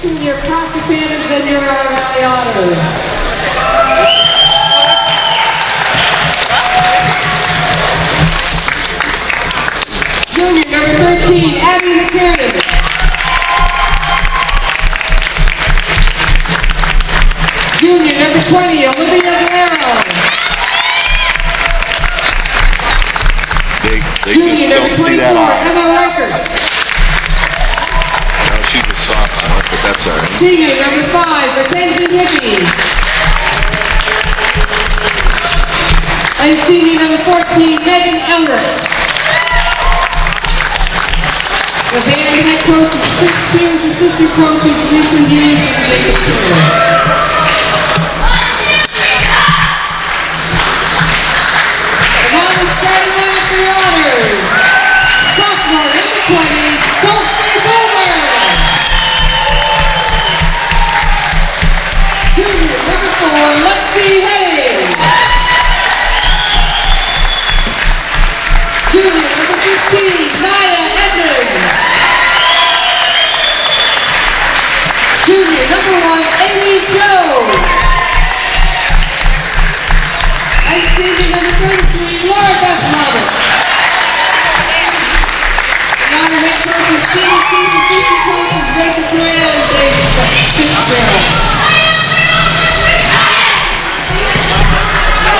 Your Proctor Phantoms and your Rewind-Otter. Junior number 13, Valerio. Junior number 20, Valerio. They Junior just number don't see 24, that out. She's a sophomore, but that's all right. Senior number 5, Shaky. And senior number 14, Valerio. The band head coach is Chris Spears, assistant coach is Lisa Hughes and David Stewart. And now the starting lineup for your honors. Sophomore number 20, Sophie Boomer. Junior number 4, Lexi Heading. Junior number 15, Naya Evans. Junior number 1, Amy Joe. And senior number 33, Laura Beth Roberts. Now the head coach is Steve Keith, assistant coach is Rachel Correa and David Fitzgerald.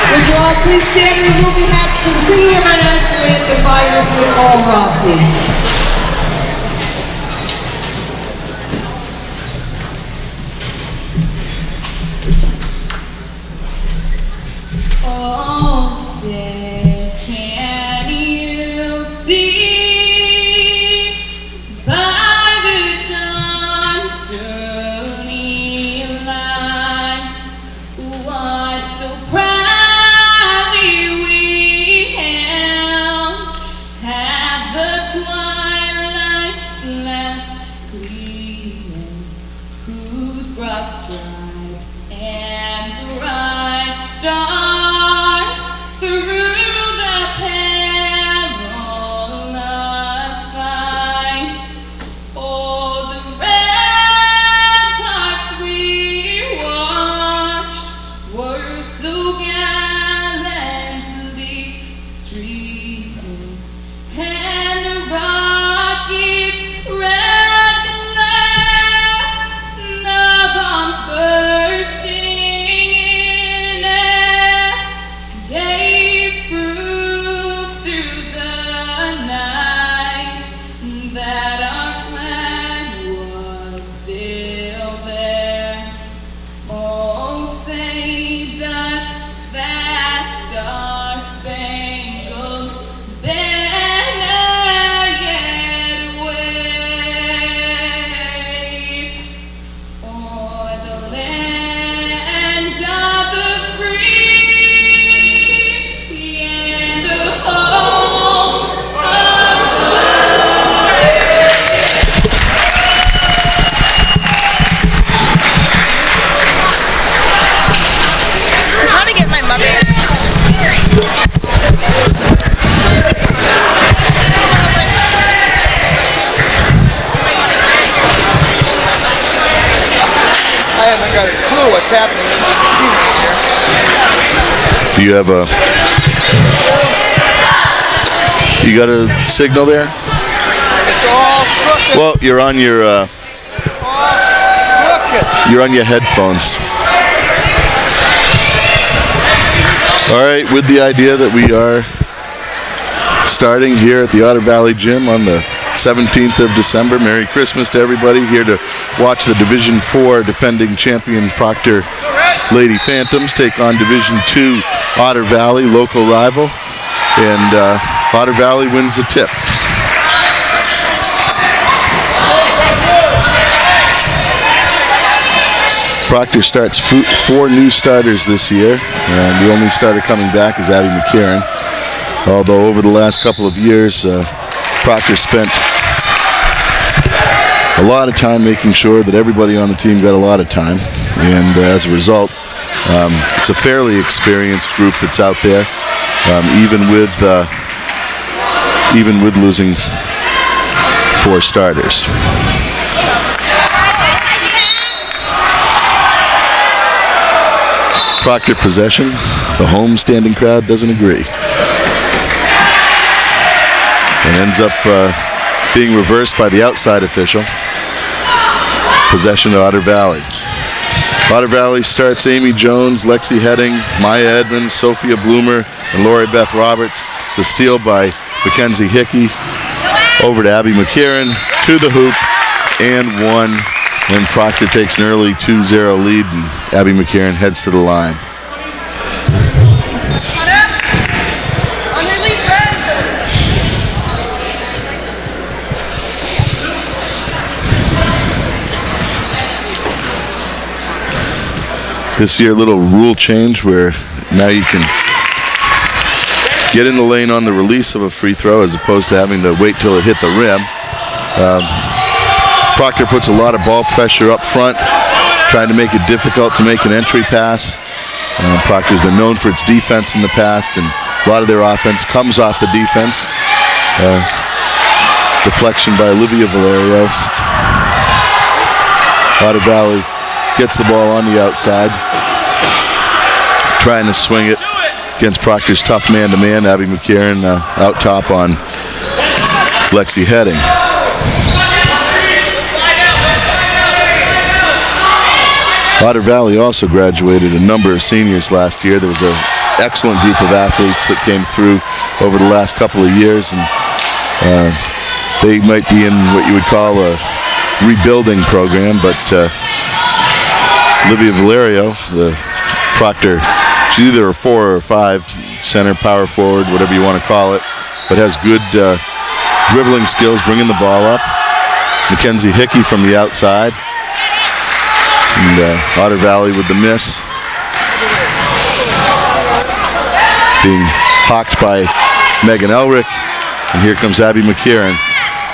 Would you all please stand and remove your hats for the singing of our national anthem by Miss Nicole Rossi. Oh, say, can you see by the dawn's early light what so proudly we hailed at the twilight's last gleaming, whose broad stripes and bright stars through the perilous fight. Oh, the ramparts we watched were so gallantly streaming, and the rocket's red glare, the bombs bursting in air, gave proof through the night that our flag was still there. Oh, say does that star-spangled banner yet wave o'er the land of the free and the home of the brave? I was trying to get my mother's attention. I haven't got a clue what's happening in the scene here. Do you have a... You got a signal there? It's all crooked. Well, you're on your Crooked. you're on your headphones. All right, with the idea that we are starting here at the Otter Valley Gym on the 17th of December. Merry Christmas to everybody here to watch the Division 4 defending champion Proctor Lady Phantoms take on Division 2 Otter Valley, local rival, and Otter Valley wins the tip. Proctor starts 4 new starters this year, and the only starter coming back is Abby McCarron. Although over the last couple of years, Proctor spent a lot of time making sure that everybody on the team got a lot of time, and as a result, it's a fairly experienced group that's out there, even with losing 4 starters. Proctor possession. The home standing crowd doesn't agree. And ends up being reversed by the outside official. Possession to Otter Valley. Otter Valley starts Amy Jones, Lexi Heading, Maya Edmonds, Sophia Bloomer, and Lori Beth Roberts. It's a steal by Mackenzie Hickey. Over to Abby McCarron, to the hoop, and one. And Proctor takes an early 2-0 lead, and Abby McCarron heads to the line. This year, a little rule change where now you can get in the lane on the release of a free throw as opposed to having to wait till it hit the rim. Proctor puts a lot of ball pressure up front, trying to make it difficult to make an entry pass. Proctor's been known for its defense in the past, and a lot of their offense comes off the defense. Deflection by Olivia Valerio. Otter Valley gets the ball on the outside, trying to swing it against Proctor's tough man-to-man. Abby McCarron out top on Lexi Heading. Otter Valley also graduated a number of seniors last year. There was an excellent group of athletes that came through over the last couple of years, and they might be in what you would call a rebuilding program, but Olivia Valerio, the Proctor, she's either a 4 or 5 center, power forward, whatever you want to call it, but has good dribbling skills, bringing the ball up. Mackenzie Hickey from the outside. And Otter Valley with the miss. Being hawked by Megan Elrick. And here comes Abby McCarron.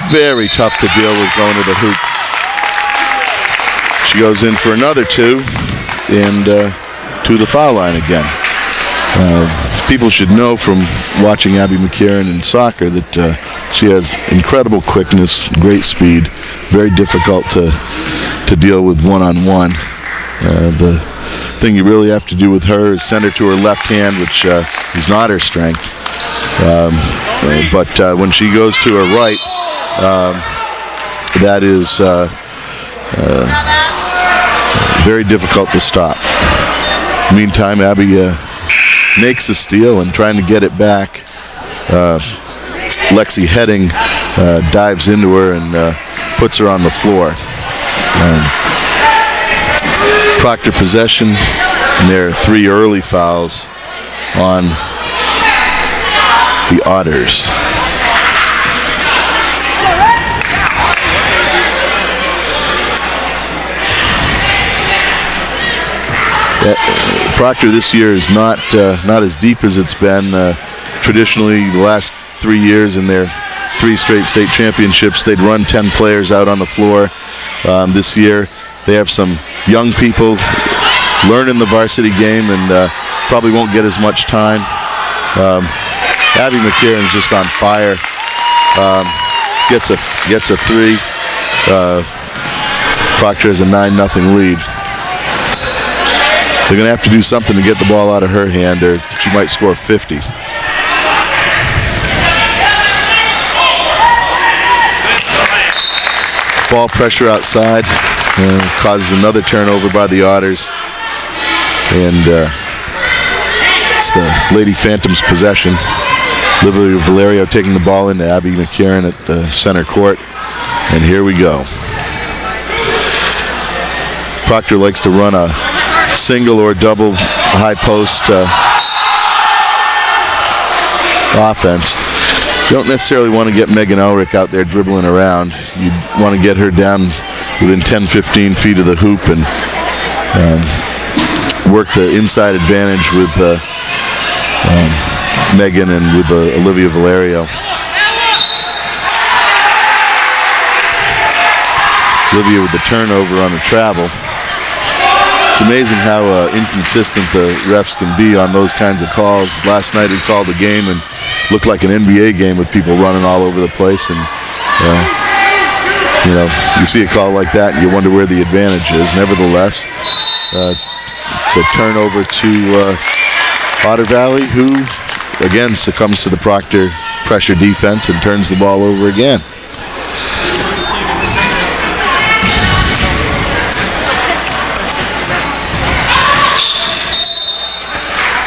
Very tough to deal with going to the hoop. She goes in for another 2 and to the foul line again. People should know from watching Abby McCarron in soccer that she has incredible quickness, great speed, very difficult to deal with one-on-one. The thing you really have to do with her is send her to her left hand, which is not her strength. But when she goes to her right, that is very difficult to stop. Meantime, Abby makes the steal and trying to get it back. Lexi Heading dives into her and puts her on the floor. Proctor possession, and there are 3 early fouls on the Otters. Proctor this year is not as deep as it's been. Traditionally, the last 3 years in their 3 straight state championships, they'd run 10 players out on the floor. This year, they have some young people learning the varsity game and probably won't get as much time. Abby McCarron's just on fire. Gets a 3. Proctor has a 9-0 lead. They're going to have to do something to get the ball out of her hand, or she might score 50. Ball pressure outside causes another turnover by the Otters. And it's the Lady Phantoms' possession. Olivia Valerio taking the ball into Abby McCarron at the center court. And here we go. Proctor likes to run a single or double high post offense. You don't necessarily want to get Megan Elrick out there dribbling around. You want to get her down within 10-15 feet of the hoop and work the inside advantage with Megan and with Olivia Valerio. Olivia with the turnover on the travel. It's amazing how inconsistent the refs can be on those kinds of calls. Last night we called a game and looked like an NBA game with people running all over the place, and you see a call like that and you wonder where the advantage is. Nevertheless, It's a turnover to Otter Valley, who again succumbs to the Proctor pressure defense and turns the ball over again.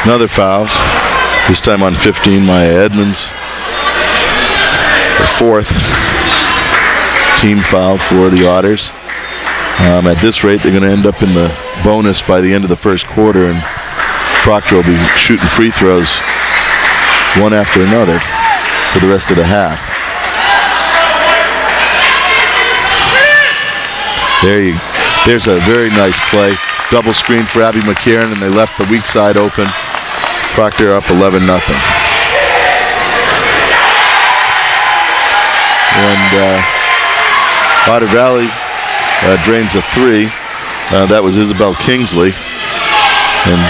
Another foul, this time on 15, Maya Edmonds. The fourth team foul for the Otters. At this rate, they're going to end up in the bonus by the end of the first quarter, and Proctor will be shooting free throws one after another for the rest of the half. There's a very nice play. Double screen for Abby McCarron, and they left the weak side open. Proctor up 11-0. And Otter Valley drains a three. That was Isabel Kingsley, and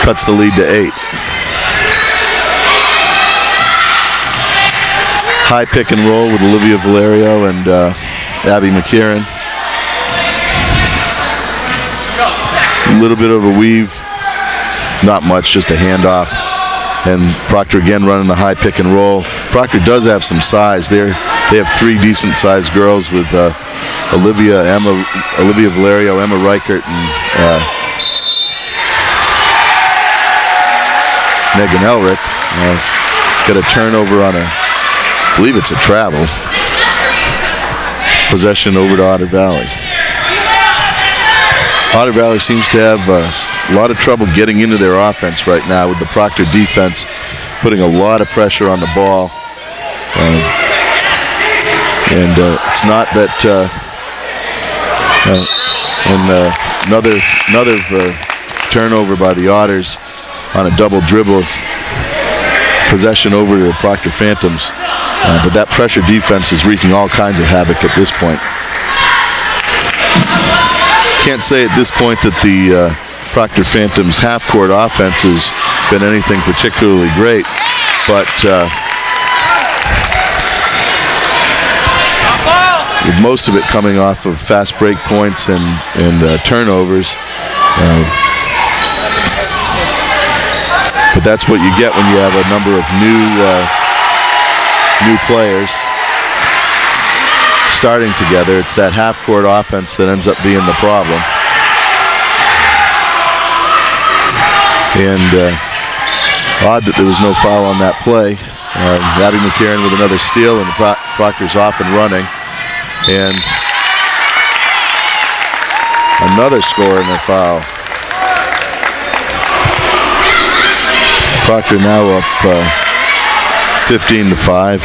cuts the lead to 8. High pick and roll with Olivia Valerio and Abby McCarron. A little bit of a weave, not much, just a handoff. And Proctor again running the high pick and roll. Proctor does have some size there. They have 3 decent sized girls with Olivia Valerio, Emma Reichert, and Megan Elric. Got a turnover on I believe it's a travel. Possession over to Otter Valley. Otter Valley seems to have a lot of trouble getting into their offense right now with the Proctor defense putting a lot of pressure on the ball. And it's not that another turnover by the Otters on a double dribble. Possession over to the Proctor Phantoms. But that pressure defense is wreaking all kinds of havoc at this point. Can't say at this point that the Proctor Phantoms half-court offense has been anything particularly great, but with most of it coming off of fast break points and turnovers. But that's what you get when you have a number of new players starting together. It's that half-court offense that ends up being the problem. And odd that there was no foul on that play. Abby McCarron with another steal, and Proctor's off and running. And another score and a foul. Proctor now up 15-5.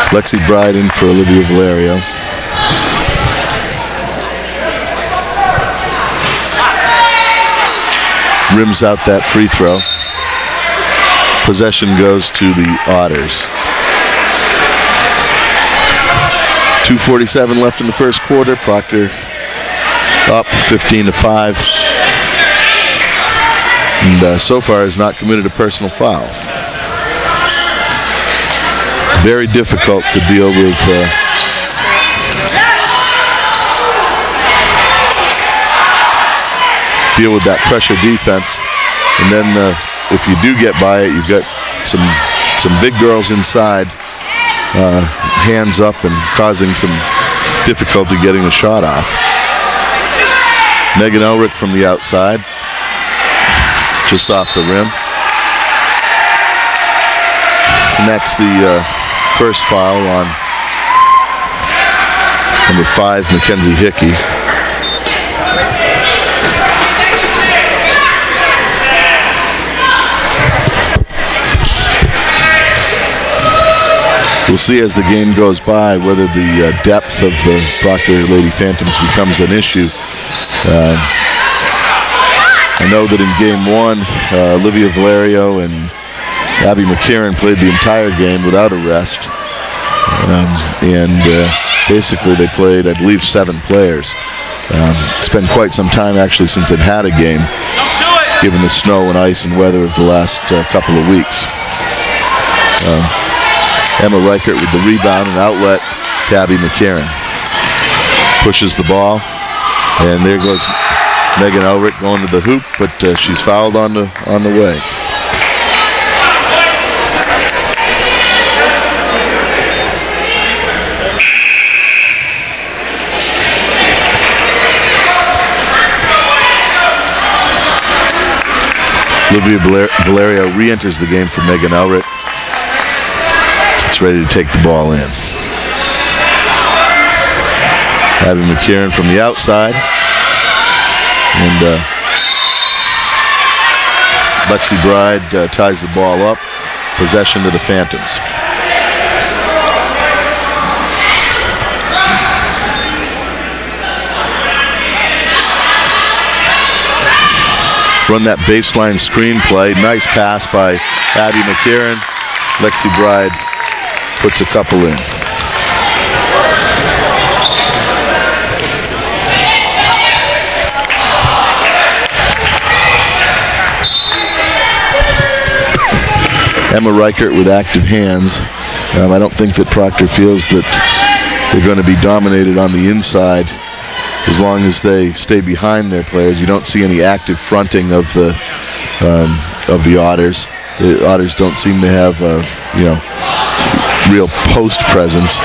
Lexi Bride in for Olivia Valerio. Rims out that free throw. Possession goes to the Otters. 2:47 left in the first quarter. Proctor up 15-5. And so far has not committed a personal foul. It's very difficult to deal with that pressure defense, and then if you do get by it, you've got some big girls inside, hands up and causing some difficulty getting the shot off. Megan Elric from the outside, just off the rim, and that's the first foul on number 5, Mackenzie Hickey. We'll see as the game goes by whether the depth of the Proctor Lady Phantoms becomes an issue. I know that in game 1, Olivia Valerio and Abby McCarron played the entire game without a rest. Basically they played, I believe, 7 players. It's been quite some time actually since they've had a game, given the snow and ice and weather of the last couple of weeks. Emma Reichert with the rebound and outlet. Abby McCarron pushes the ball, and there goes Megan Elrick going to the hoop, but she's fouled on the way. Olivia Valerio re-enters the game for Megan Elrick. It's ready to take the ball in. Abby McCarron from the outside. And Lexi Bride ties the ball up. Possession to the Phantoms. Run that baseline screen play. Nice pass by Abby McCarron. Lexi Bride puts a couple in. Emma Reichert with active hands. I don't think that Proctor feels that they're going to be dominated on the inside as long as they stay behind their players. You don't see any active fronting of the Otters. The Otters don't seem to have real post presence.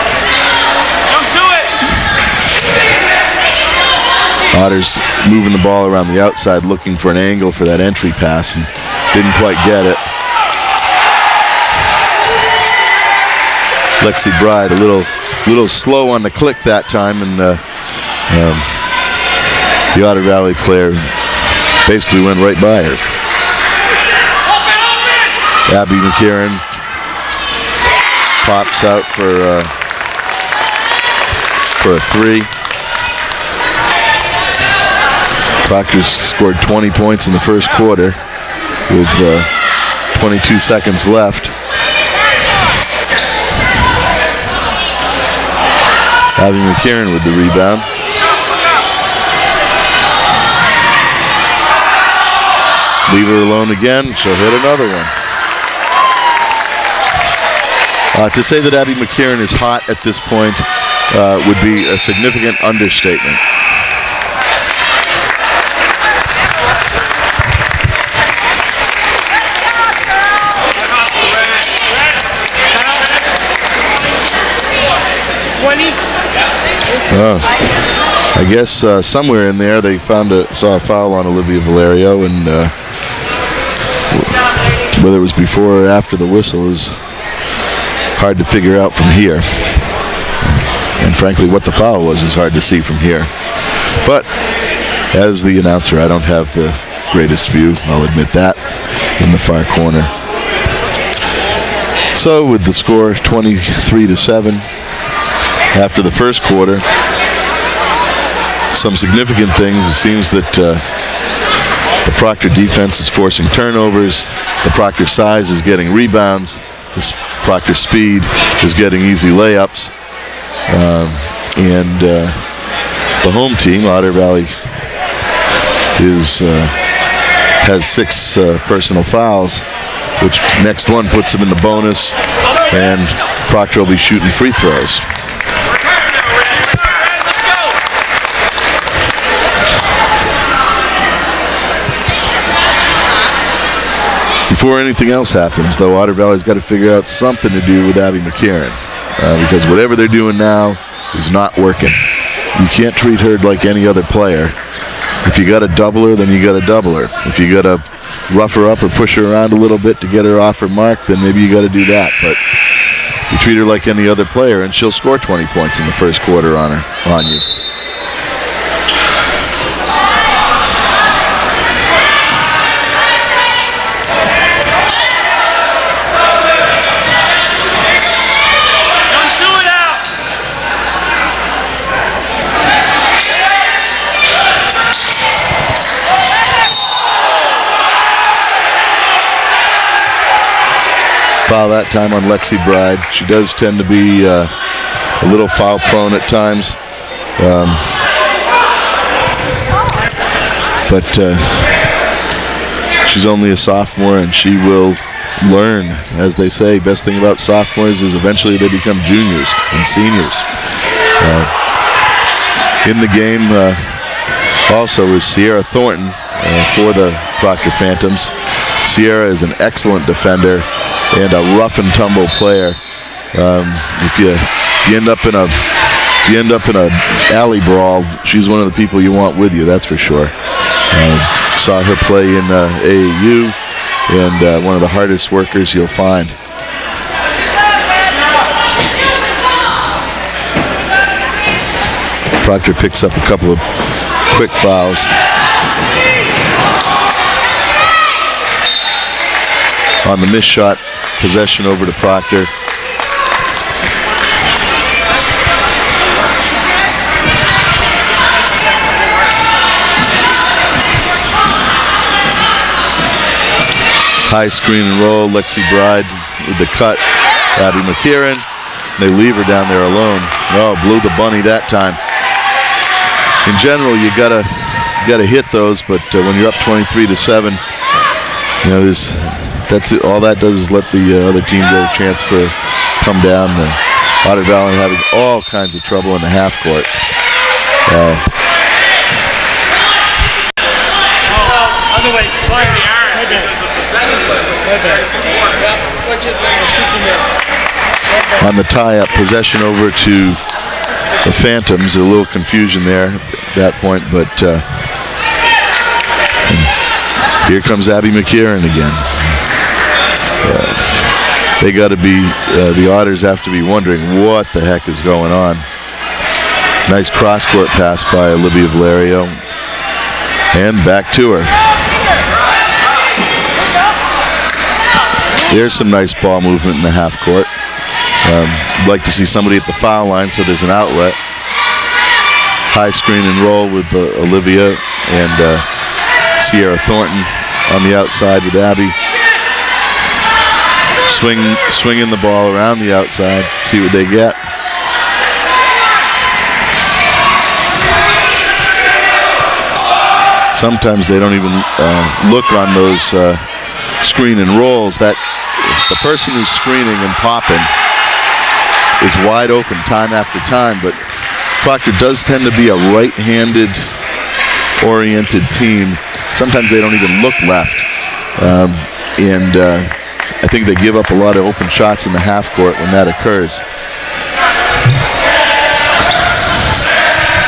Otters moving the ball around the outside, looking for an angle for that entry pass, and didn't quite get it. Lexi Bride a little slow on the click that time, and the Otter Valley player basically went right by her. Abby McCarron pops out for a three. Proctor scored 20 points in the first quarter with 22 seconds left. Abby McCarron with the rebound. Leave her alone again, she'll hit another one. To say that Abby McCarron is hot at this point would be a significant understatement. I guess somewhere in there they saw a foul on Olivia Valerio, and whether it was before or after the whistle is hard to figure out from here. And frankly, what the foul was is hard to see from here. But as the announcer, I don't have the greatest view, I'll admit that, in the far corner. So with the score 23-7 after the first quarter, some significant things. It seems that the Proctor defense is forcing turnovers. The Proctor size is getting rebounds. The Proctor speed is getting easy layups. And the home team, Otter Valley, has 6 personal fouls, which next one puts them in the bonus, and Proctor will be shooting free throws. Before anything else happens, though, Otter Valley's got to figure out something to do with Abby McCarron, because whatever they're doing now is not working. You can't treat her like any other player. If you got to double her, then you got to double her. If you got to rough her up or push her around a little bit to get her off her mark, then maybe you got to do that. But you treat her like any other player, and she'll score 20 points in the first quarter on you. Foul that time on Lexi Bride. She does tend to be a little foul prone at times. but she's only a sophomore, and she will learn. As they say, best thing about sophomores is eventually they become juniors and seniors. In the game also is Sierra Thornton for the Proctor Phantoms. Sierra is an excellent defender and a rough and tumble player. If you end up in a alley brawl, she's one of the people you want with you, that's for sure. Saw her play in AAU, and one of the hardest workers you'll find. Proctor picks up a couple of quick fouls. On the missed shot, possession over to Proctor. High screen and roll, Lexi Bride with the cut, Abby McKieran. They leave her down there alone. Oh, blew the bunny that time. In general, you gotta hit those, but when you're up 23-7, you know, that's it. All that does is let the other team get a chance for come down. Otter Valley having all kinds of trouble in the half court. Other way, play the iron. On the tie-up, possession over to the Phantoms. A little confusion there at that point, but here comes Abby McKieran again. They got to be, the Otters have to be wondering what the heck is going on. Nice cross-court pass by Olivia Valerio, and back to her. There's some nice ball movement in the half court. I'd like to see somebody at the foul line so there's an outlet. High screen and roll with Olivia and Sierra Thornton on the outside with Abby. Swinging the ball around the outside, see what they get. Sometimes they don't even look on those screen and rolls. That the person who's screening and popping is wide open time after time, but Proctor does tend to be a right-handed oriented team. Sometimes they don't even look left, and I think they give up a lot of open shots in the half court when that occurs.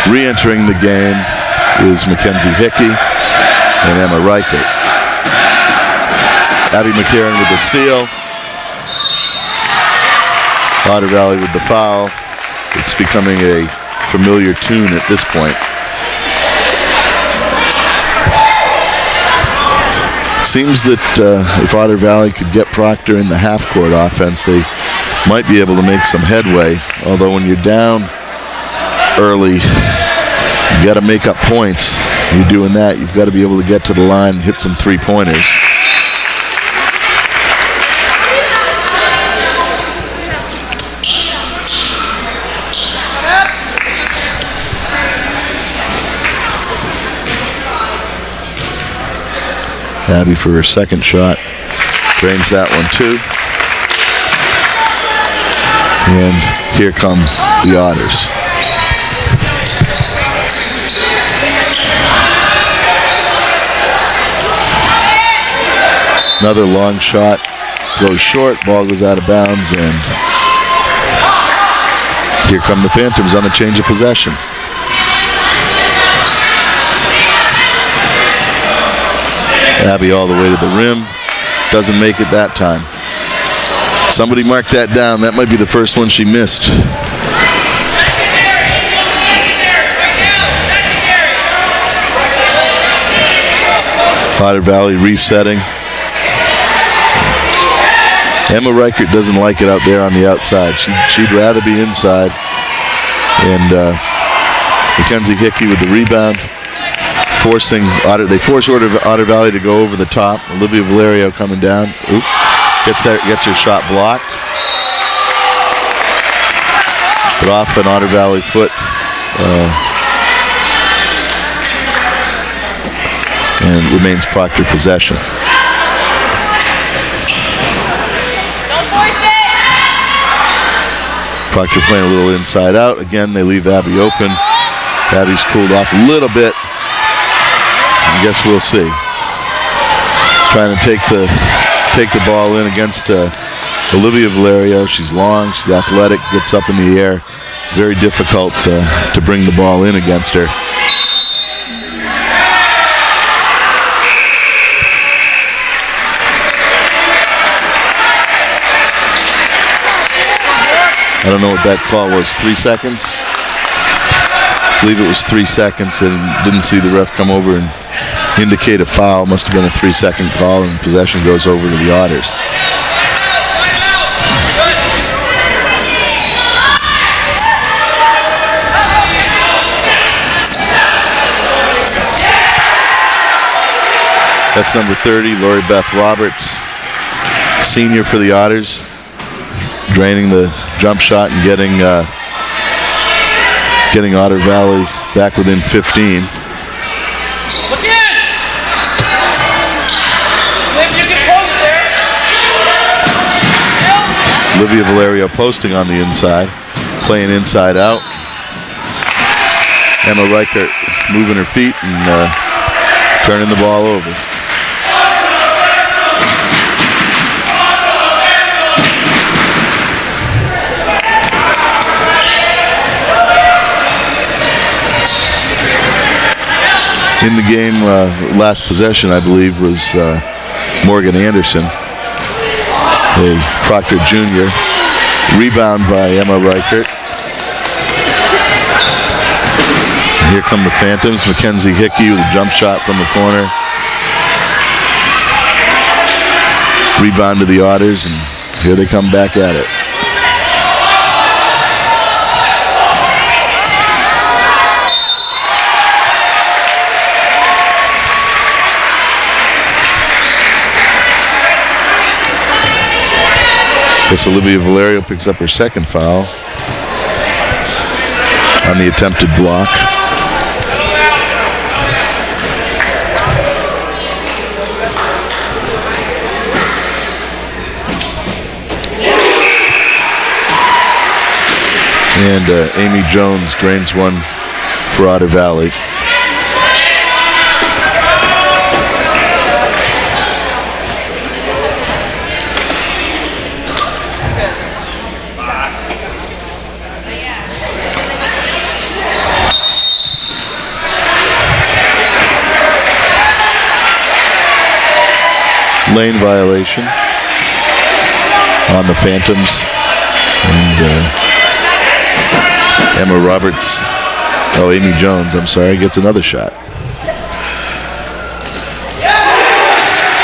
Re-entering the game is Mackenzie Hickey and Emma Reichert. Abby McKieran with the steal. Otter Valley with the foul. It's becoming a familiar tune at this point. Seems that if Otter Valley could get Proctor in the half-court offense, they might be able to make some headway. Although when you're down early, you got to make up points. When you're doing that, you've got to be able to get to the line and hit some three-pointers. Abby for her second shot. Drains that one too. And here come the Otters. Another long shot. Goes short. Ball goes out of bounds. And here come the Phantoms on the change of possession. Abby all the way to the rim. Doesn't make it that time. Somebody mark that down. That might be the first one she missed. Otter Valley resetting. Emma Reichert doesn't like it out there on the outside. She'd rather be inside. And Mackenzie Hickey with the rebound. They force Otter Valley to go over the top. Olivia Valerio coming down. Oop. Gets her shot blocked. But off an Otter Valley foot. and it remains Proctor possession. Proctor playing a little inside out. Again, they leave Abby open. Abby's cooled off a little bit. I guess we'll see. Trying to take the ball in against Olivia Valerio. She's long, she's athletic, gets up in the air. Very difficult to bring the ball in against her. I don't know what that call was, 3 seconds? I believe it was 3 seconds, and didn't see the ref come over and indicate a foul. Must have been a 3-second call, and possession goes over to the Otters. That's number 30, Lori Beth Roberts, senior for the Otters, draining the jump shot and getting Otter Valley back within 15. Olivia Valerio posting on the inside, playing inside out. Emma Reichert moving her feet and turning the ball over. In the game, last possession, I believe, was Morgan Anderson, a Proctor Jr. Rebound by Emma Reichert. And here come the Phantoms. Mackenzie Hickey with a jump shot from the corner. Rebound to the Otters, and here they come back at it. Guess Olivia Valerio picks up her second foul on the attempted block. And Amy Jones drains one for Otter Valley. Lane violation on the Phantoms, and Amy Jones, I'm sorry, gets another shot.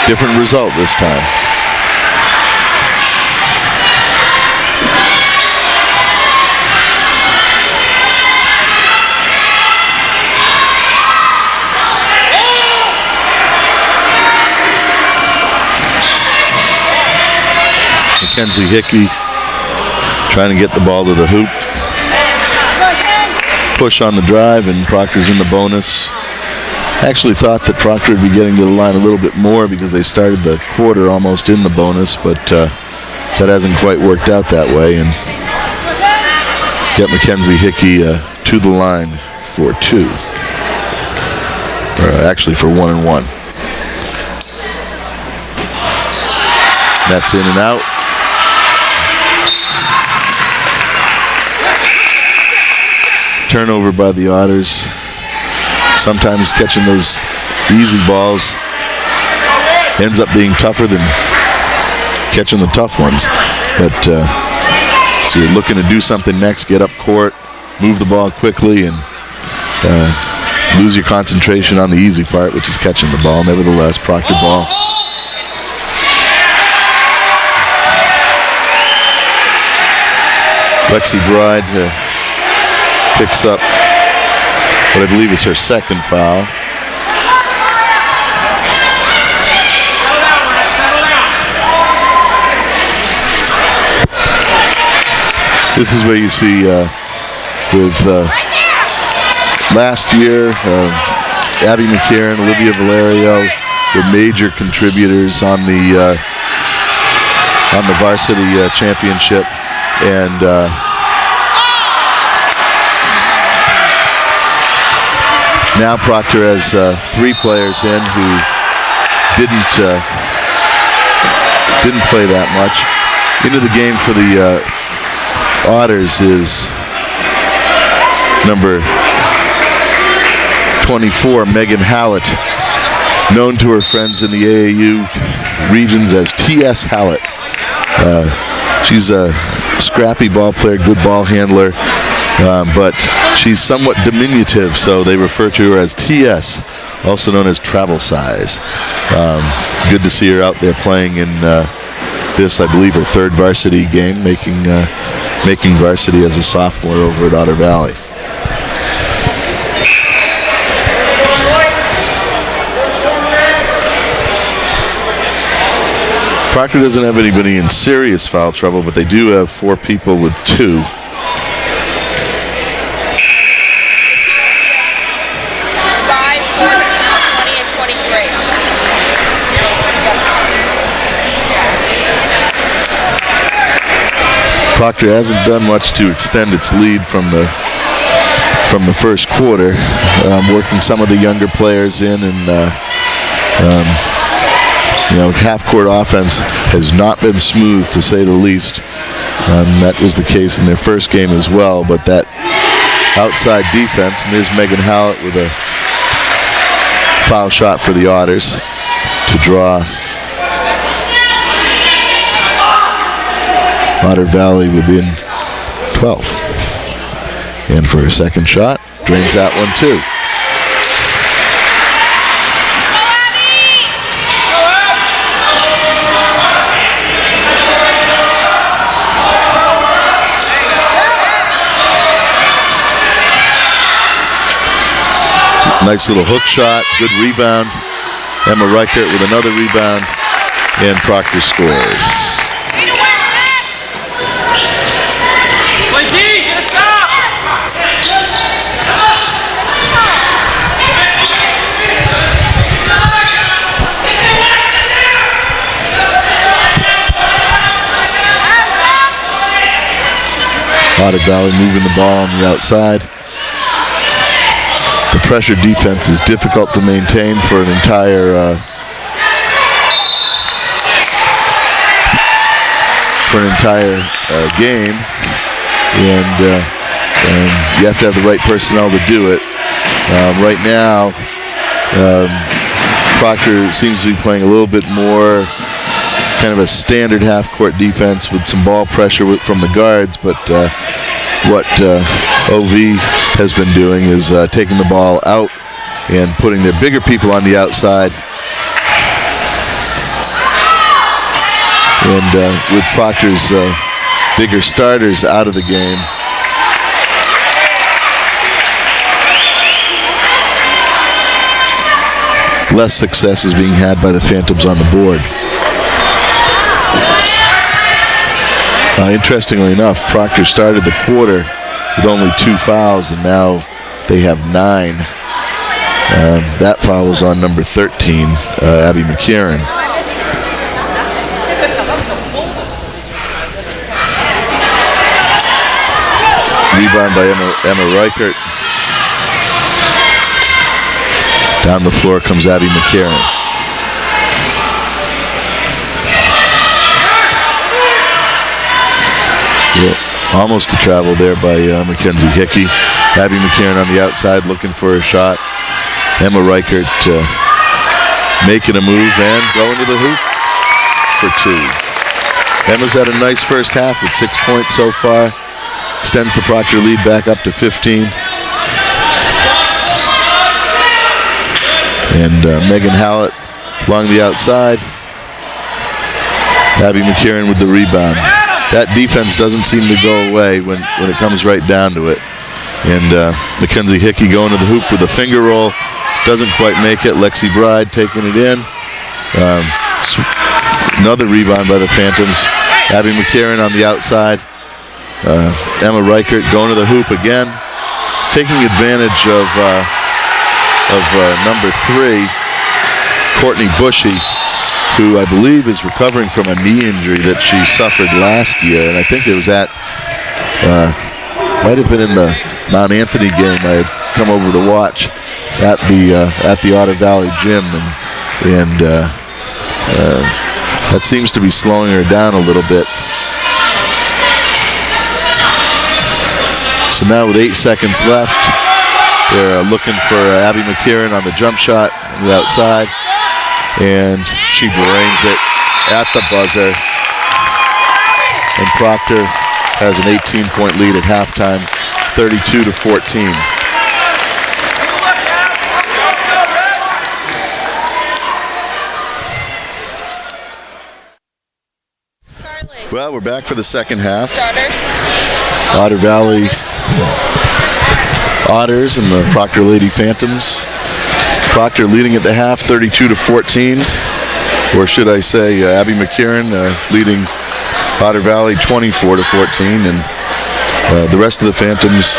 Different result this time. Mackenzie Hickey trying to get the ball to the hoop. Push on the drive, and Proctor's in the bonus. Actually thought that Proctor would be getting to the line a little bit more because they started the quarter almost in the bonus, but that hasn't quite worked out that way, and get Mackenzie Hickey to the line for 2. Or actually for 1 and 1. That's in and out. Turnover by the Otters. Sometimes catching those easy balls ends up being tougher than catching the tough ones. But so you're looking to do something next, get up court, move the ball quickly, and lose your concentration on the easy part, which is catching the ball. Nevertheless, Proctor ball. Lexi Bride picks up what I believe is her second foul. This is where you see with last year Abby McCarron, Olivia Valerio were major contributors on the varsity championship, and now Proctor has 3 players in who didn't play that much. Into the game for the Otters is number 24, Megan Hallett, known to her friends in the AAU regions as T.S. Hallett. She's a scrappy ball player, good ball handler, but she's somewhat diminutive, so they refer to her as TS, also known as travel size. Good to see her out there playing in this, I believe, her 3rd varsity game, making varsity as a sophomore over at Otter Valley. Proctor doesn't have anybody in serious foul trouble, but they do have 4 people with 2. 5, 14, 20, and 23. Proctor hasn't done much to extend its lead from the first quarter, working some of the younger players in, and half-court offense has not been smooth, to say the least. That was the case in their first game as well, but that outside defense, and there's Megan Hallett with a foul shot for the Otters to draw Otter Valley within 12. And for her second shot, drains that one too. Nice little hook shot, good rebound. Emma Reichert with another rebound, and Proctor scores. Otter Valley moving the ball on the outside. The pressure defense is difficult to maintain for an entire game, and you have to have the right personnel to do it. Right now, Proctor seems to be playing a little bit more kind of a standard half-court defense with some ball pressure from the guards, but what OV has been doing is taking the ball out and putting their bigger people on the outside. And with Proctor's bigger starters out of the game, less success is being had by the Phantoms on the board. Interestingly enough, Proctor started the quarter with only 2 fouls, and now they have 9. That foul was on number 13, Abby McCarron. Rebound by Emma Reichert. Down the floor comes Abby McCarron. Almost a travel there by Mackenzie Hickey. Abby McCarron on the outside looking for a shot. Emma Reichert making a move and going to the hoop for 2. Emma's had a nice first half with 6 points so far. Extends the Proctor lead back up to 15. And Megan Hallett along the outside. Abby McCarron with the rebound. That defense doesn't seem to go away when it comes right down to it. And Mackenzie Hickey going to the hoop with a finger roll. Doesn't quite make it. Lexi Bride taking it in. Another rebound by the Phantoms. Abby McCarron on the outside. Emma Reichert going to the hoop again. Taking advantage of of number 3, Courtney Bushy, who I believe is recovering from a knee injury that she suffered last year. And I think it was might have been in the Mount Anthony game I had come over to watch at the Otter Valley Gym. And that seems to be slowing her down a little bit. So now with 8 seconds left, they're looking for Abby McKieran on the jump shot on the outside. And she drains it at the buzzer. And Proctor has an 18-point lead at halftime, 32-14. Well, we're back for the second half. Otter Valley Otters and the Proctor Lady Phantoms. Proctor leading at the half, 32-14. Or should I say Abby McKieran leading Otter Valley 24-14. And the rest of the Phantoms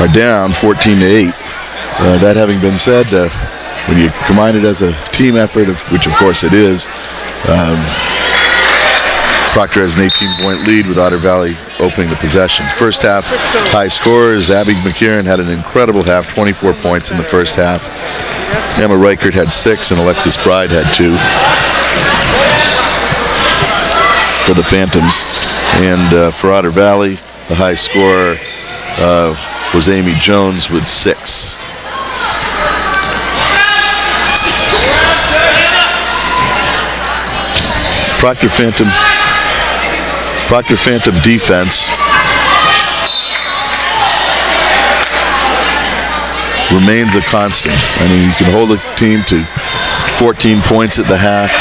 are down 14-8. That having been said, when you combine it as a team effort, which of course it is, Proctor has an 18-point lead with Otter Valley opening the possession. First half high scorers, Abby McKieran had an incredible half, 24 points in the first half. Emma Reichert had 6 and Alexis Bride had 2 for the Phantoms. And for Otter Valley, the high scorer was Amy Jones with 6. Proctor Phantom defense remains a constant. I mean, you can hold a team to 14 points at the half,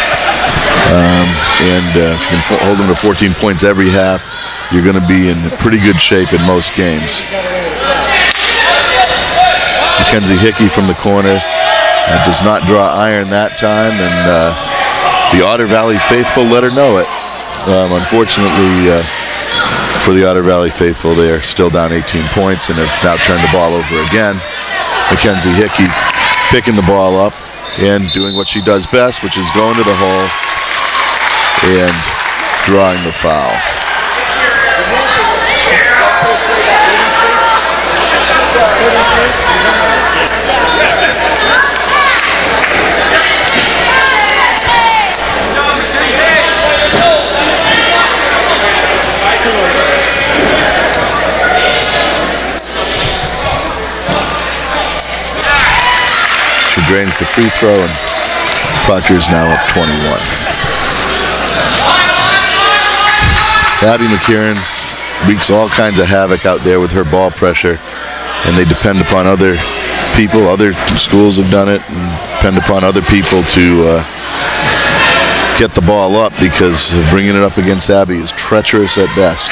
and if you can hold them to 14 points every half, you're going to be in pretty good shape in most games. Mackenzie Hickey from the corner does not draw iron that time, and the Otter Valley faithful let her know it. Unfortunately for the Otter Valley faithful, they are still down 18 points and have now turned the ball over again. Mackenzie Hickey picking the ball up and doing what she does best, which is going to the hole and drawing the foul. She drains the free throw, and Proctor is now up 21. Abby McKieran wreaks all kinds of havoc out there with her ball pressure, and they depend upon other people. Other schools have done it, and depend upon other people to get the ball up, because bringing it up against Abby is treacherous at best.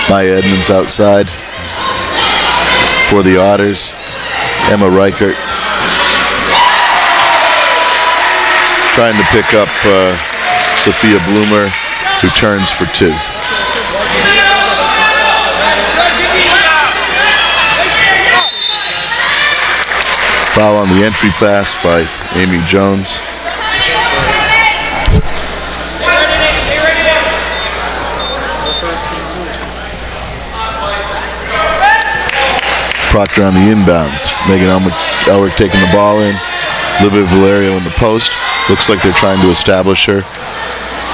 Maya Edmonds outside for the Otters. Emma Reichert trying to pick up Sophia Bloomer, who turns for 2. Foul on the entry pass by Amy Jones. Proctor on the inbounds. Megan Elwick taking the ball in. Olivia Valerio in the post. Looks like they're trying to establish her.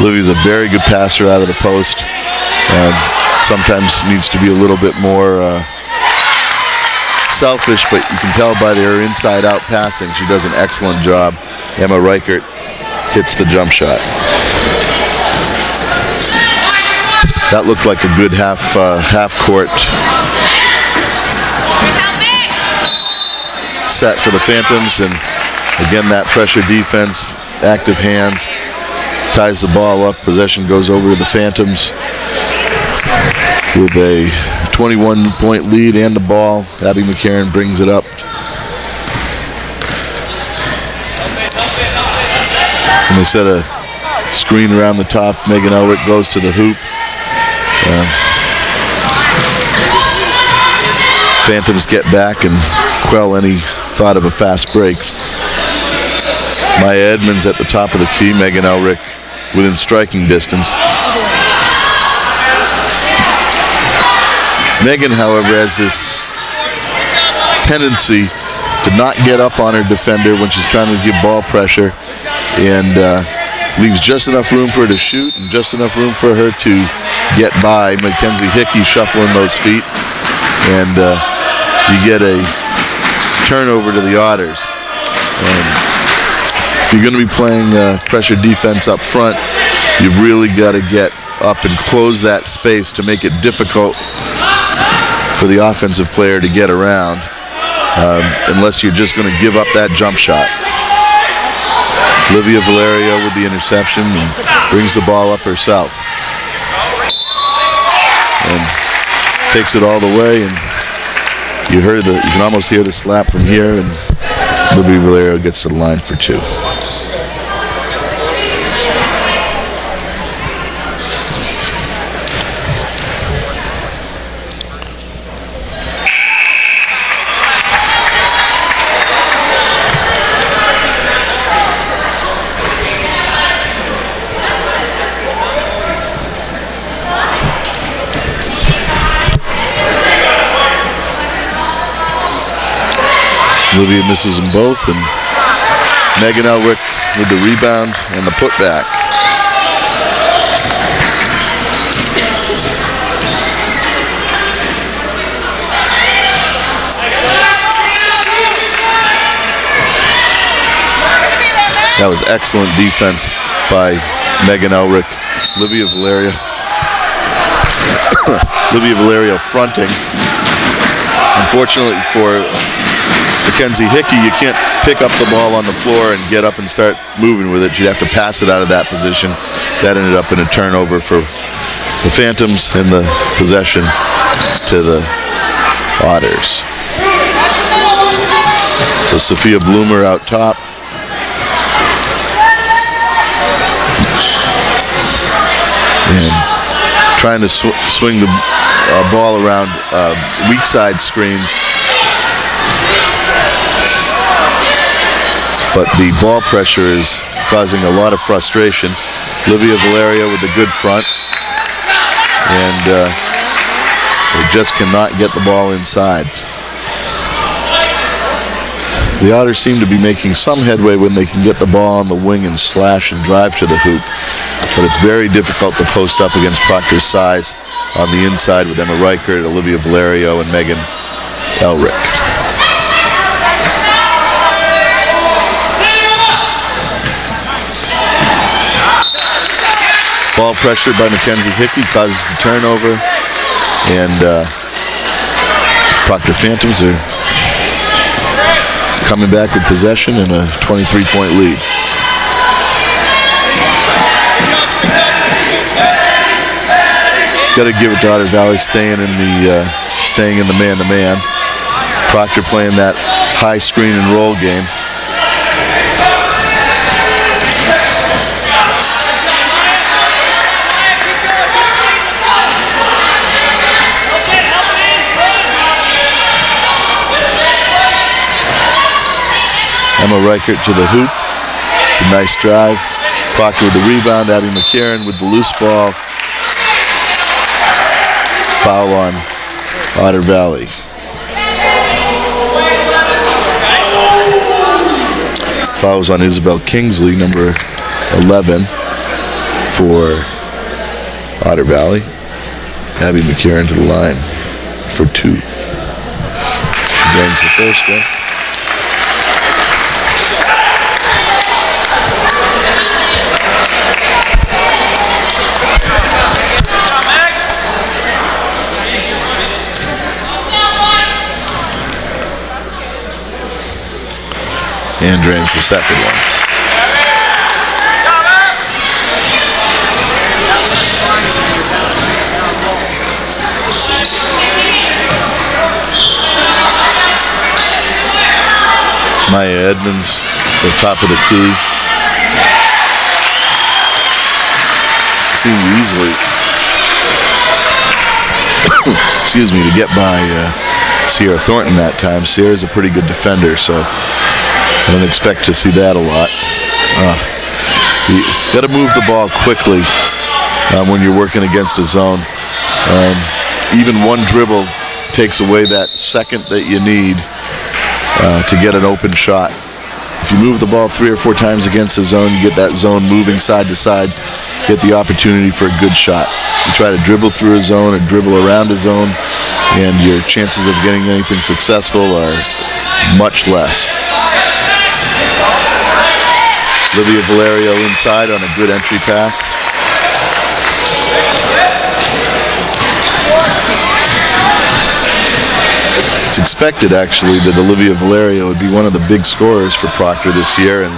Olivia's a very good passer out of the post. Sometimes needs to be a little bit more selfish, but you can tell by their inside-out passing, she does an excellent job. Emma Reichert hits the jump shot. That looked like a good half-court set for the Phantoms, and again that pressure defense, active hands, ties the ball up. Possession goes over to the Phantoms with a 21-point lead and the ball. Abby McKieran brings it up, and they set a screen around the top. Megan Elwick goes to the hoop. Phantoms get back and quell any thought of a fast break. Maya Edmonds at the top of the key, Megan Elrick within striking distance. Megan, however, has this tendency to not get up on her defender when she's trying to give ball pressure, and leaves just enough room for her to shoot and just enough room for her to get by. Mackenzie Hickey shuffling those feet, and you get a turnover to the Otters. And if you're going to be playing pressure defense up front, you've really got to get up and close that space to make it difficult for the offensive player to get around, unless you're just going to give up that jump shot. Olivia Valerio with the interception and brings the ball up herself. And takes it all the way, and you can almost hear the slap from here, and Olivia Valerio gets to the line for 2. Olivia misses them both, and Megan Elrick with the rebound and the putback. That was excellent defense by Megan Elrick. Olivia Valerio fronting. Unfortunately for Mackenzie Hickey, you can't pick up the ball on the floor and get up and start moving with it. You'd have to pass it out of that position. That ended up in a turnover for the Phantoms and the possession to the Otters. So Sophia Bloomer out top. And trying to swing the ball around weak side screens. But the ball pressure is causing a lot of frustration. Olivia Valerio with a good front. And they just cannot get the ball inside. The Otters seem to be making some headway when they can get the ball on the wing and slash and drive to the hoop. But it's very difficult to post up against Proctor's size on the inside with Emma Reichert, Olivia Valerio, and Megan Elrick. Ball pressure by Mackenzie Hickey causes the turnover, and Proctor Phantoms are coming back with possession and a 23-point lead. Got to give it to Otter Valley staying in the man-to-man. Proctor playing that high screen and roll game. Emma Reichert to the hoop. It's a nice drive. Proctor with the rebound. Abby McCarron with the loose ball. Foul on Otter Valley. Fouls on Isabel Kingsley, number 11 for Otter Valley. Abby McCarron to the line for 2. She drains the first one. And drains the second one. Maya Edmonds, the top of the key. Seemed easily, excuse me, to get by Sierra Thornton that time. Sierra's a pretty good defender, so I don't expect to see that a lot. You got to move the ball quickly when you're working against a zone. Even one dribble takes away that second that you need to get an open shot. If you move the ball 3 or 4 times against the zone, you get that zone moving side to side, get the opportunity for a good shot. You try to dribble through a zone or dribble around a zone, and your chances of getting anything successful are much less. Olivia Valerio inside on a good entry pass. It's expected, actually, that Olivia Valerio would be one of the big scorers for Proctor this year, and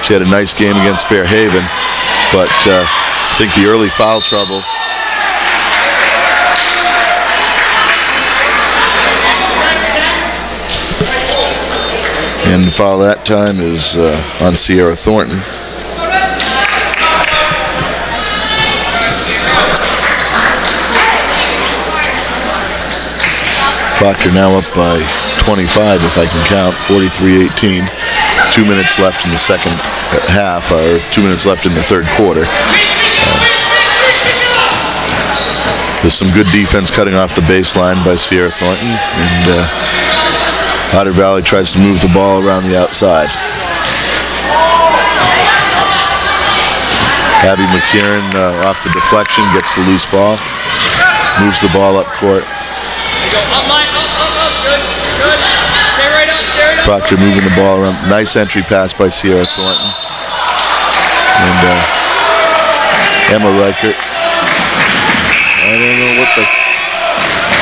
she had a nice game against Fairhaven, but I think the early foul trouble and the foul that time is on Sierra Thornton. Proctor now up by 25, if I can count, 43-18. 2 minutes left in the second half, or 2 minutes left in the third quarter. There's some good defense cutting off the baseline by Sierra Thornton, and Otter Valley tries to move the ball around the outside. Abby McKieran off the deflection, gets the loose ball, moves the ball up court. Proctor moving the ball around. Nice entry pass by Sierra Thornton. And Emma Reichert. I don't know what that call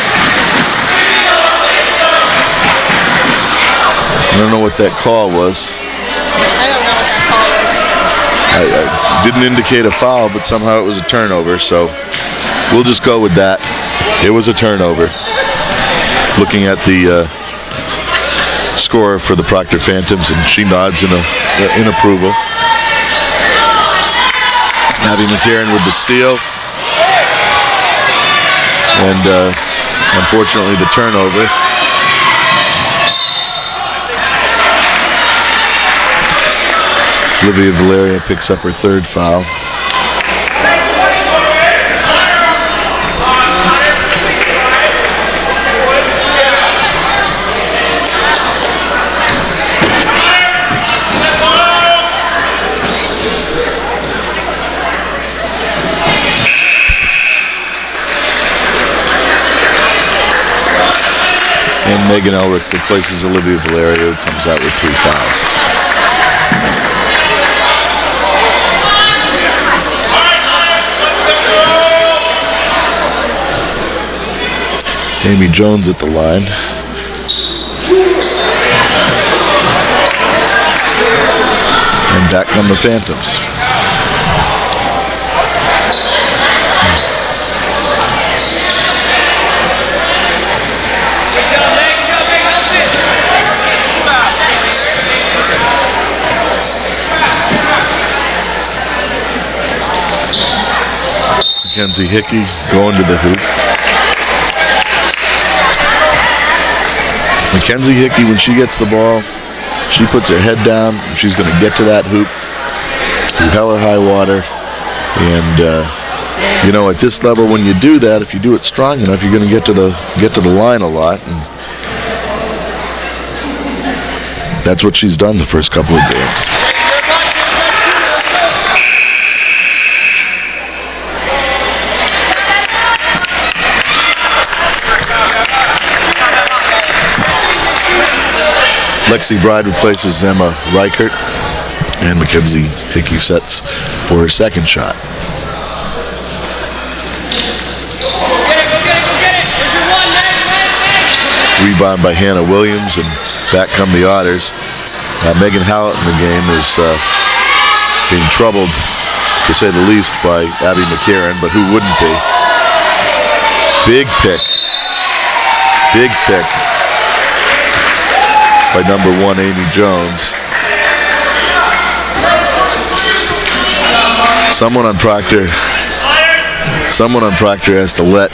was. I don't know what that call was either. I didn't indicate a foul, but somehow it was a turnover, so we'll just go with that. It was a turnover. Looking at the score for the Proctor Phantoms, and she nods in approval. Abby McCarron with the steal, and unfortunately the turnover. Olivia Valerio picks up her third foul. And Megan Elrick replaces Olivia Valerio, who comes out with 3 fouls. Amy Jones at the line. And back come the Phantoms. Mackenzie Hickey going to the hoop. Mackenzie Hickey, when she gets the ball, she puts her head down, and she's going to get to that hoop through hell or high water. And you know, at this level, when you do that, if you do it strong enough, you're going to get to the line a lot. And that's what she's done the first couple of games. Lexi Bride replaces Emma Reichert, and Mackenzie Hickey sets for her second shot. Rebound by Hannah Williams, and back come the Otters. Megan Howlett in the game is being troubled, to say the least, by Abby McCarron, but who wouldn't be? Big pick by number 1, Amy Jones. Someone on Proctor has to let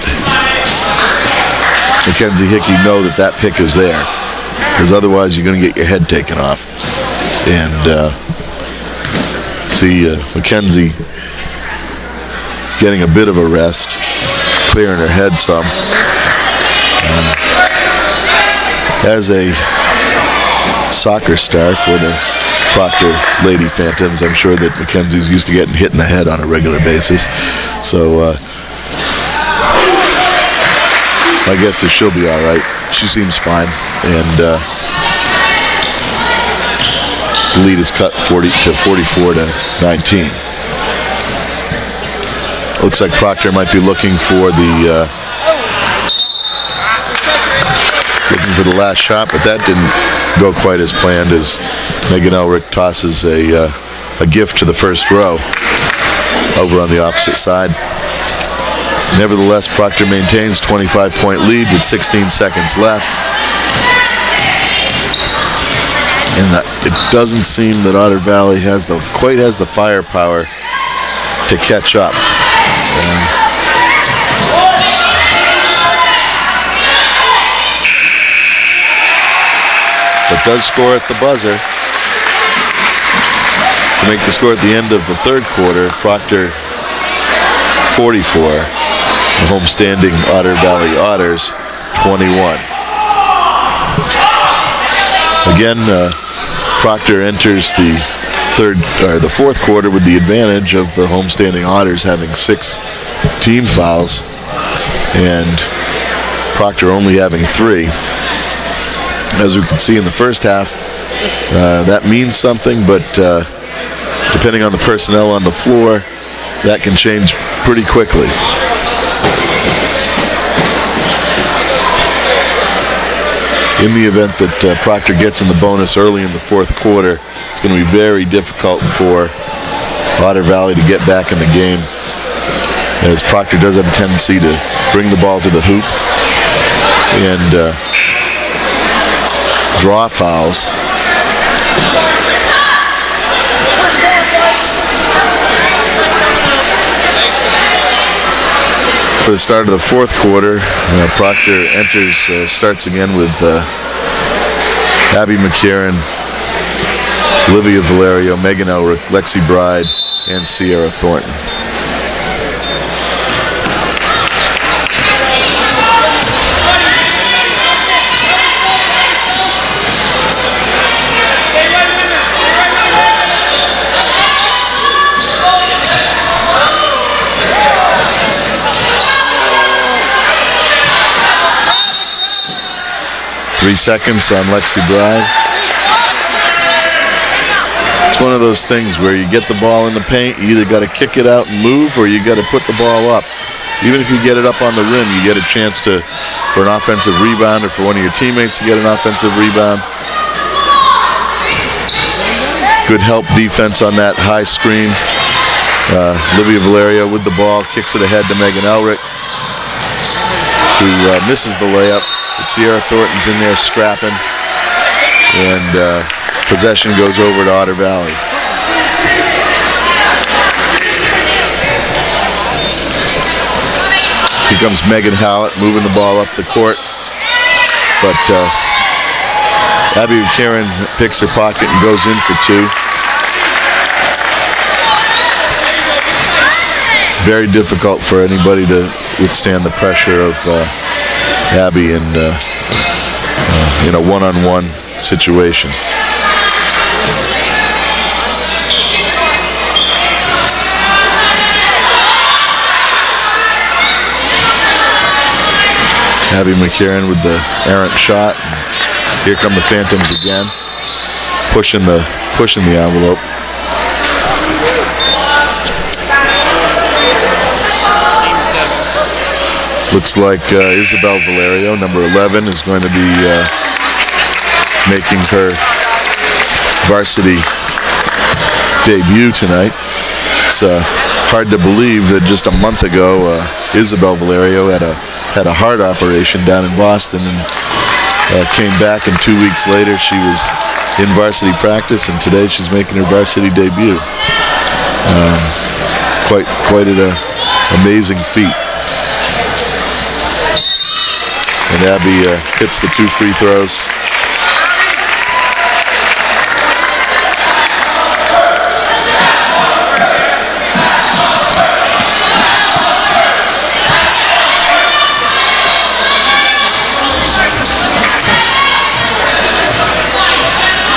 Mackenzie Hickey know that that pick is there, because otherwise you're going to get your head taken off. And see Mackenzie getting a bit of a rest, clearing her head some. As a soccer star for the Proctor Lady Phantoms, I'm sure that Mackenzie's used to getting hit in the head on a regular basis. So my guess is she'll be all right. She seems fine. And the lead is cut 44-19. Looks like Proctor might be looking for the last shot, but that didn't go quite as planned, as Megan Elrick tosses a gift to the first row over on the opposite side. Nevertheless, Proctor maintains 25-point lead with 16 seconds left. And it doesn't seem that Otter Valley quite has the firepower to catch up. But does score at the buzzer to make the score at the end of the third quarter. Proctor 44, the homestanding Otter Valley Otters 21. Again, Proctor enters the fourth quarter with the advantage of the homestanding Otters having 6 team fouls and Proctor only having 3. As we can see in the first half, that means something, but depending on the personnel on the floor, that can change pretty quickly. In the event that Proctor gets in the bonus early in the fourth quarter, it's going to be very difficult for Otter Valley to get back in the game, as Proctor does have a tendency to bring the ball to the hoop and draw fouls. For the start of the fourth quarter, Proctor starts again with Abby McCarron, Olivia Valerio, Megan Elrick, Lexi Bride, and Sierra Thornton. Three seconds on Lexi Bride. It's one of those things where you get the ball in the paint, you either got to kick it out and move, or you got to put the ball up. Even if you get it up on the rim, you get a chance for an offensive rebound, or for one of your teammates to get an offensive rebound. Good help defense on that high screen. Olivia Valerio with the ball, kicks it ahead to Megan Elrick, who misses the layup. But Sierra Thornton's in there scrapping, and possession goes over to Otter Valley. Here comes Megan Howlett moving the ball up the court, but Abby McCarron picks her pocket and goes in for 2. Very difficult for anybody to withstand the pressure of Abby in a one-on-one situation. Abby McCarron with the errant shot. Here come the Phantoms again, pushing the envelope. Looks like Isabel Valerio, number 11, is going to be making her varsity debut tonight. It's hard to believe that just a month ago, Isabel Valerio had a heart operation down in Boston and came back, and 2 weeks later she was in varsity practice, and today she's making her varsity debut. Quite an amazing feat. And Abby hits the 2 free throws.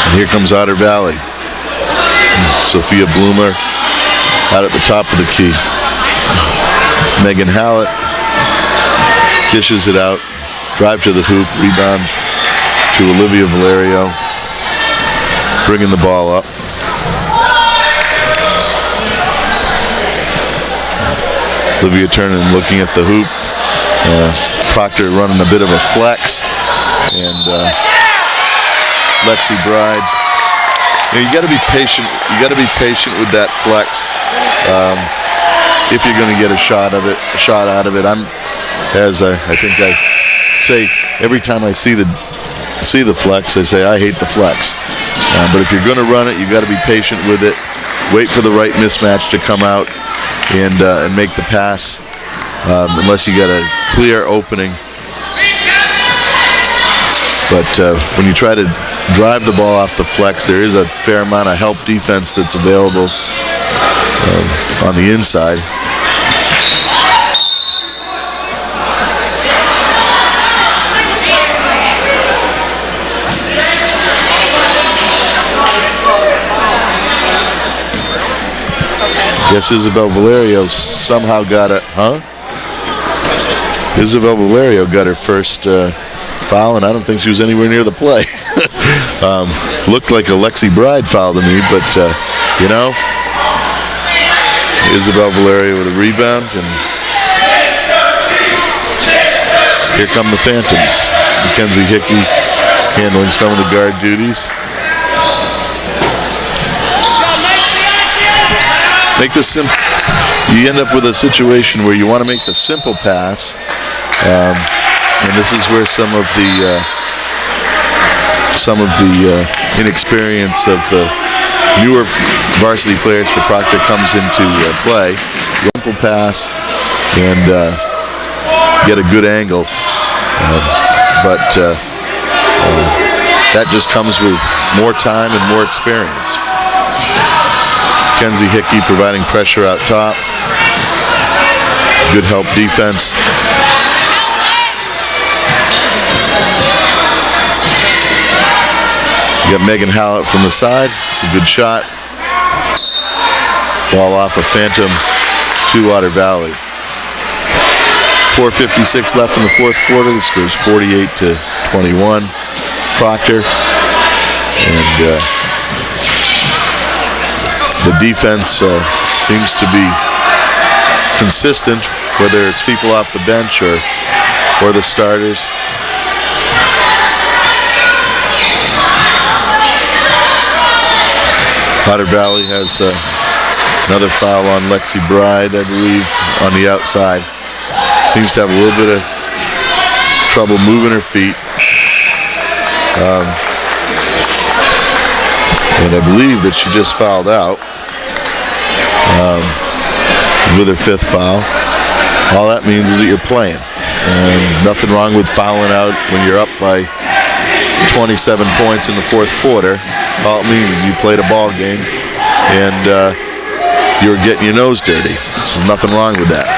And here comes Otter Valley. Sophia Bloomer out at the top of the key. Megan Hallett dishes it out. Drive to the hoop, rebound to Olivia Valerio, bringing the ball up. Olivia turning and looking at the hoop. Proctor running a bit of a flex, and Lexi Bride. You got to be patient. You got to be patient with that flex if you're going to get a shot out of it. I think I say every time I see the flex, I say I hate the flex. But if you're going to run it, you've got to be patient with it. Wait for the right mismatch to come out and make the pass. Unless you got a clear opening. But when you try to drive the ball off the flex, there is a fair amount of help defense that's available on the inside. Guess Isabel Valerio somehow got it, Isabel Valerio got her first foul, and I don't think she was anywhere near the play. Looked like a Lexi Bride foul to me, but Isabel Valerio with a rebound, and here come the Phantoms. Mackenzie Hickey handling some of the guard duties. Make this simple. You end up with a situation where you want to make the simple pass, and this is where some of the inexperience of the newer varsity players for Proctor comes into play. Simple pass and get a good angle, but that just comes with more time and more experience. Kenzie Hickey providing pressure out top. Good help defense. You got Megan Hallett from the side. It's a good shot. Ball off a Phantom to Otter Valley. 4:56 left in the fourth quarter. The score is 48-21. Proctor. And the defense seems to be consistent, whether it's people off the bench or the starters. Otter Valley has another foul on Lexi Bride, I believe, on the outside. Seems to have a little bit of trouble moving her feet. And I believe that she just fouled out with her fifth foul. All that means is that you're playing. Nothing wrong with fouling out when you're up by 27 points in the fourth quarter. All it means is you played a ball game and you're getting your nose dirty. There's nothing wrong with that.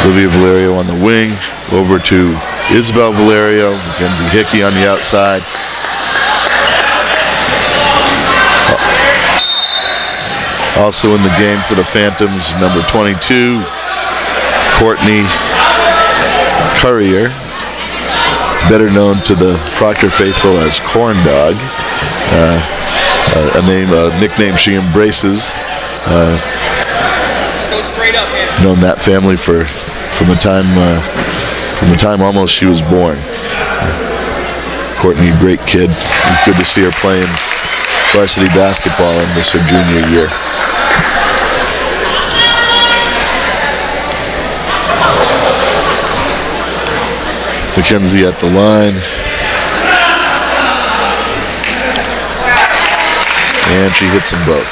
Olivia Valerio on the wing, over to Isabel Valerio, Mackenzie Hickey on the outside. Also in the game for the Phantoms, number 22, Courtney Courier, better known to the Proctor faithful as Corn Dog, a nickname she embraces. Known that family from the time almost she was born. Courtney, great kid. It's good to see her playing varsity basketball in this her junior year. Mackenzie at the line. And she hits them both.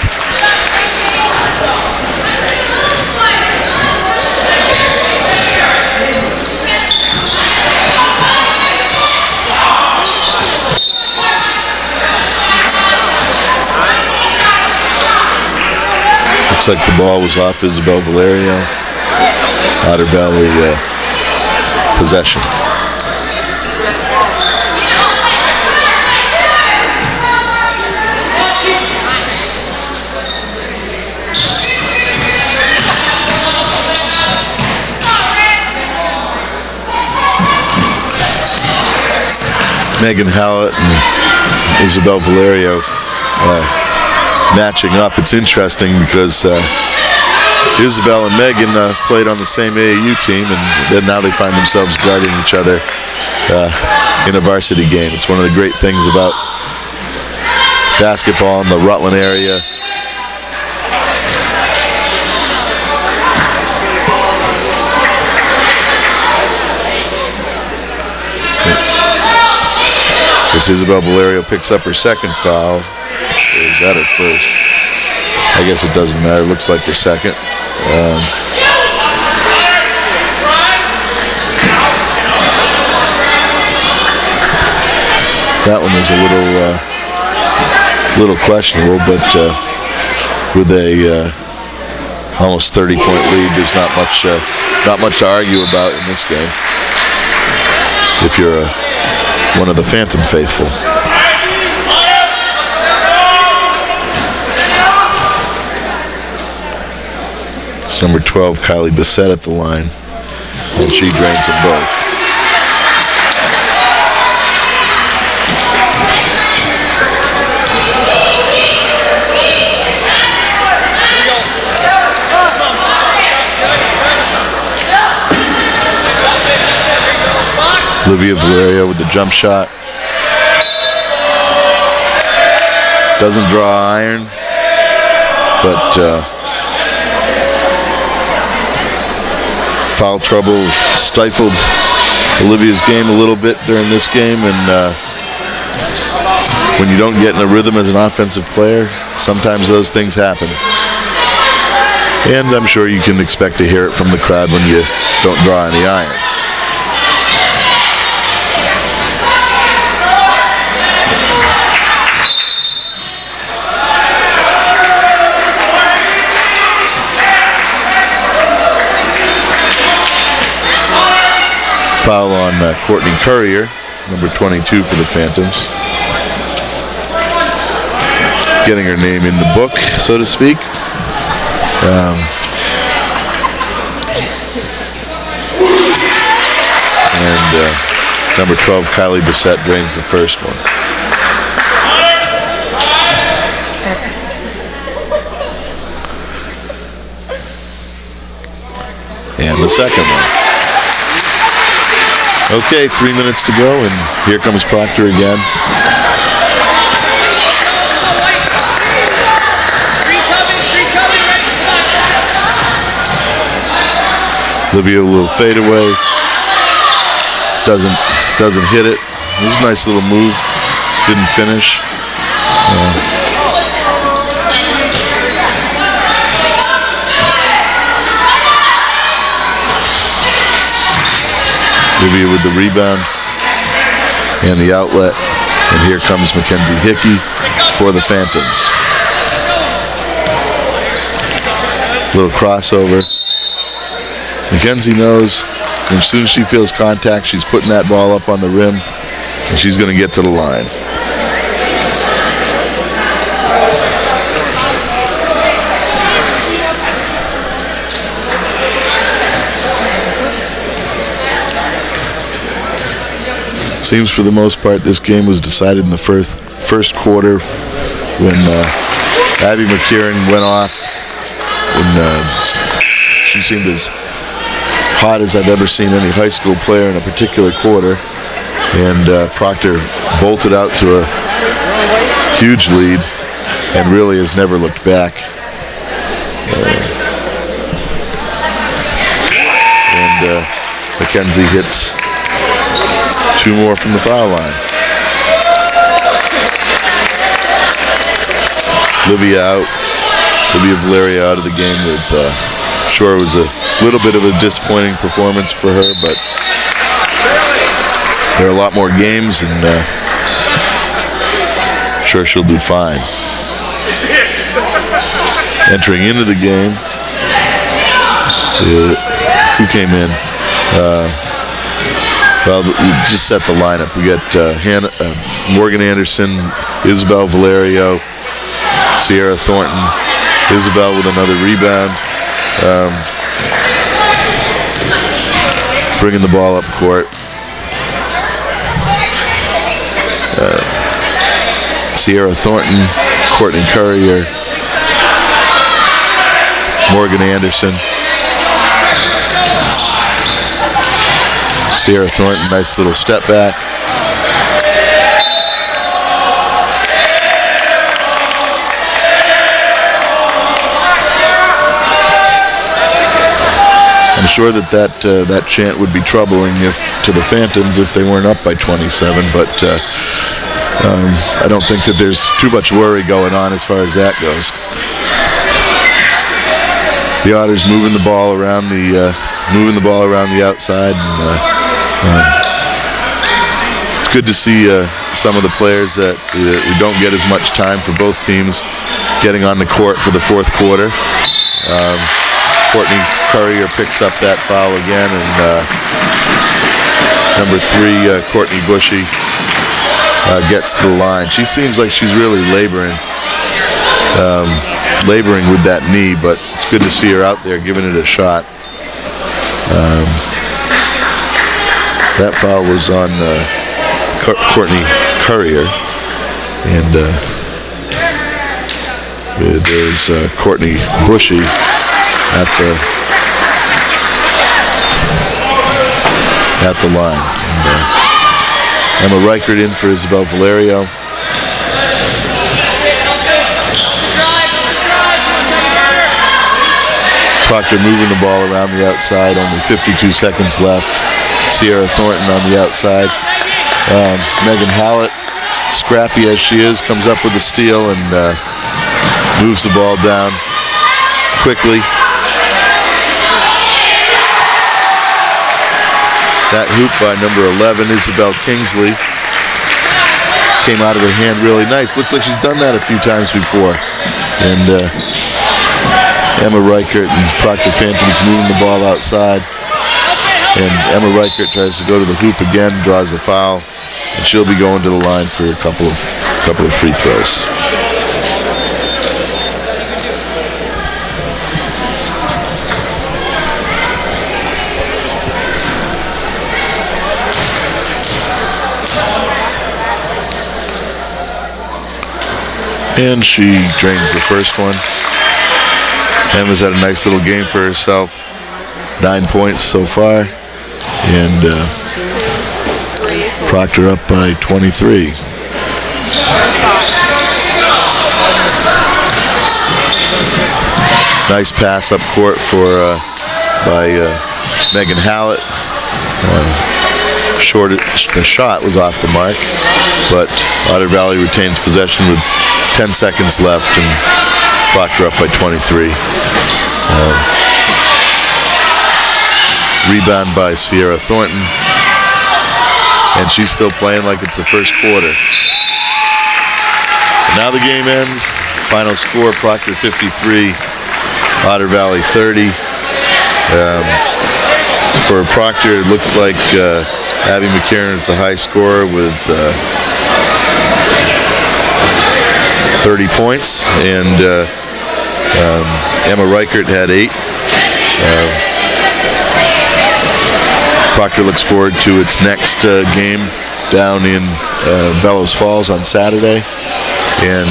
Looks like the ball was off Isabel Valerio. Otter Valley possession. Megan Howlett and Isabel Valerio matching up. It's interesting because Isabel and Megan played on the same AAU team, and then now they find themselves guarding each other in a varsity game. It's one of the great things about basketball in the Rutland area. As Isabel Valerio picks up her second foul. Or is that her first? I guess it doesn't matter. Looks like her second. That one was a little questionable, but with a almost 30-point lead, there's not much to argue about in this game. If you're one of the Phantom faithful. It's number 12, Kylie Bissett at the line, and she drains them both. Olivia Valerio with the jump shot. Doesn't draw iron, but foul trouble stifled Olivia's game a little bit during this game, and when you don't get in a rhythm as an offensive player, sometimes those things happen. And I'm sure you can expect to hear it from the crowd when you don't draw any iron. Foul on Courtney Courier, number 22 for the Phantoms. Getting her name in the book, so to speak. And number 12, Kylie Bissett, drains the first one. And the second one. Okay, 3 minutes to go, and here comes Proctor again. Olivia will fade away. Doesn't hit it. It was a nice little move. Didn't finish. Olivia with the rebound and the outlet. And here comes Mackenzie Hickey for the Phantoms. Little crossover. Mackenzie knows as soon as she feels contact, she's putting that ball up on the rim, and she's going to get to the line. Seems for the most part this game was decided in the first quarter when Abby McKieran went off, and she seemed as hot as I've ever seen any high school player in a particular quarter, and Proctor bolted out to a huge lead and really has never looked back. And Mackenzie hits two more from the foul line. Valerio out of the game with, sure it was a little bit of a disappointing performance for her, but there are a lot more games, and sure she'll do fine. Entering into the game, who came in? Well, you just set the lineup. We got Morgan Anderson, Isabel Valerio, Sierra Thornton, Isabel with another rebound, bringing the ball up court. Sierra Thornton, Courtney Currier, Morgan Anderson. Sierra Thornton, nice little step back. I'm sure that chant would be troubling to the Phantoms if they weren't up by 27, but I don't think that there's too much worry going on as far as that goes. The Otters moving the ball around the outside, and it's good to see some of the players that we don't get as much time for both teams getting on the court for the fourth quarter. Courtney Currier picks up that foul again, and number 3, Courtney Bushy, gets to the line. She seems like she's really laboring with that knee, but it's good to see her out there giving it a shot. That foul was on Courtney Currier, and there's Courtney Bushy at the line. And, Emma Reichert in for Isabel Valerio. Proctor moving the ball around the outside, only 52 seconds left. Sierra Thornton on the outside. Megan Hallett, scrappy as she is, comes up with a steal and moves the ball down quickly. That hoop by number 11, Isabel Kingsley, came out of her hand really nice. Looks like she's done that a few times before. And Emma Reichert and Proctor Phantoms moving the ball outside. And Emma Reichert tries to go to the hoop again, draws the foul, and she'll be going to the line for a couple of free throws. And she drains the first one. Emma's had a nice little game for herself. 9 points so far. And Proctor up by 23. Nice pass up court by Megan Hallett. The shot was off the mark, but Otter Valley retains possession with 10 seconds left, and Proctor up by 23. Rebound by Sierra Thornton, and she's still playing like it's the first quarter. And now the game ends. Final score, Proctor 53, Otter Valley 30. For Proctor, it looks like Abby McCarron is the high scorer with 30 points, and Emma Reichert had 8. Proctor looks forward to its next game down in Bellows Falls on Saturday, and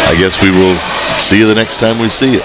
I guess we will see you the next time we see you.